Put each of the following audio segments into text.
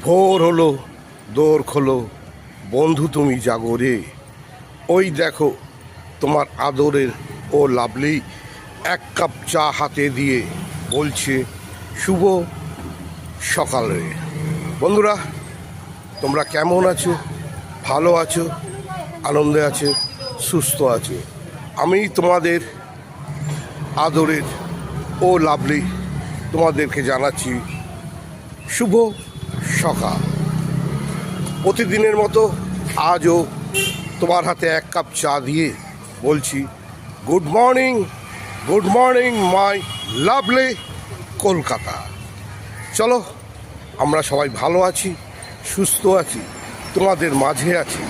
ভোর হলো, দোর খোলো, বন্ধু তুমি জাগরে। ওই দেখো তোমার আদরের ও লাভলি এক কাপ চা হাতে দিয়ে বলছে শুভ সকালে। বন্ধুরা, তোমরা কেমন আছো? ভালো আছো, আনন্দে আছো, সুস্থ আছো? আমি তোমাদের আদরের ও লাভলি তোমাদেরকে জানাচ্ছি শুভ সকাল। প্রতিদিনের মতো আজও তোমার হাতে এক কাপ চা দিয়ে বলছি good morning, good morning my lovely Kolkata. চলো, আমরা সবাই ভালো আছি, সুস্থ আছি, তোমাদের মাঝে আছি,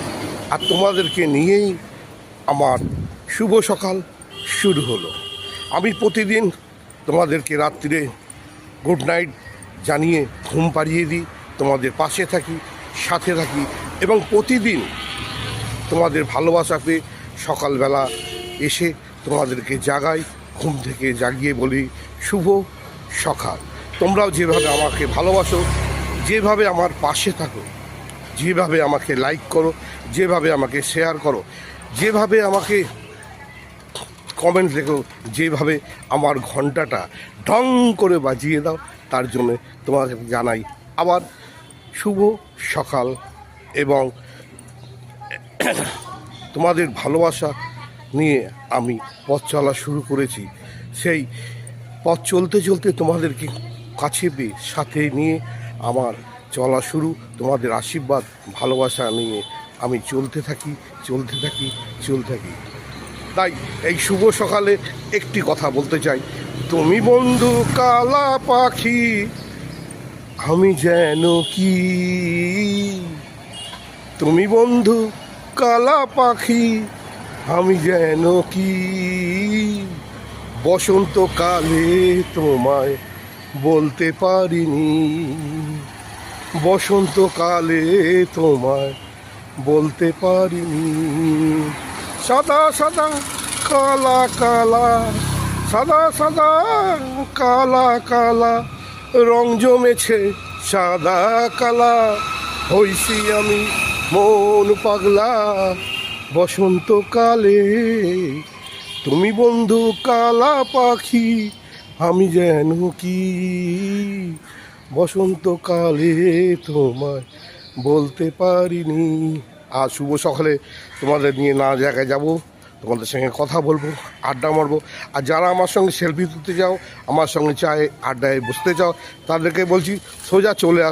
আর তোমাদেরকে নিয়েই আমার শুভ সকাল শুরু হলো। আমি প্রতিদিন তোমাদেরকে রাত্রিরে গুড নাইট জানিয়ে ঘুম পাড়িয়ে দিই, তোমাদের পাশে থাকি, সাথে থাকি, এবং প্রতিদিন তোমাদের ভালোবাসা পেয়ে সকালবেলা এসে তোমাদেরকে জাগাই, ঘুম থেকে জাগিয়ে বলি শুভ সকাল। তোমরাও যেভাবে আমাকে ভালোবাসো, যেভাবে আমার পাশে থাকো, যেভাবে আমাকে লাইক করো, যেভাবে আমাকে শেয়ার করো, যেভাবে আমাকে কমেন্ট লেখো, যেভাবে আমার ঘন্টাটা ঢং করে বাজিয়ে দাও, তার জন্য তোমাকে জানাই আবার শুভ সকাল। এবং তোমাদের ভালোবাসা নিয়ে আমি পথ চলা শুরু করেছি। সেই পথ চলতে চলতে তোমাদেরকে কাছে পেয়ে সাথে নিয়ে আমার চলা শুরু। তোমাদের আশীর্বাদ ভালোবাসা নিয়ে আমি চলতে থাকি, চলতে থাকি, চলতে থাকি। তাই এই শুভ সকালে একটি কথা বলতে চাই, তুমি বন্ধু কালা পাখি, আমি যেন কি। তুমি বন্ধু কালা পাখি, আমি যেন কি। বসন্তকালে তোমায় বলতে পারিনি, বসন্তকালে তোমায় বলতে পারিনি। সাদা সাদা কালা কালা, সাদা সাদা কালা কালা, রং জমেছে সাদা কালা, হইছি আমি মন পাগলা বসন্তকালে। তুমি বন্ধু কালা পাখি, আমি যেন কি। বসন্তকালে তোমায় বলতে পারিনি। আজ শুভ সকালে তোমাদের নিয়ে না জায়গায় যাব, তোমাদের সঙ্গে কথা বলবো, আড্ডা মারবো। আর যারা আমার সঙ্গে সেলফি তুলতে চাও, আমার সঙ্গে চায় আড্ডায় বসতে চাও, তাদেরকে বলছি সোজা চলে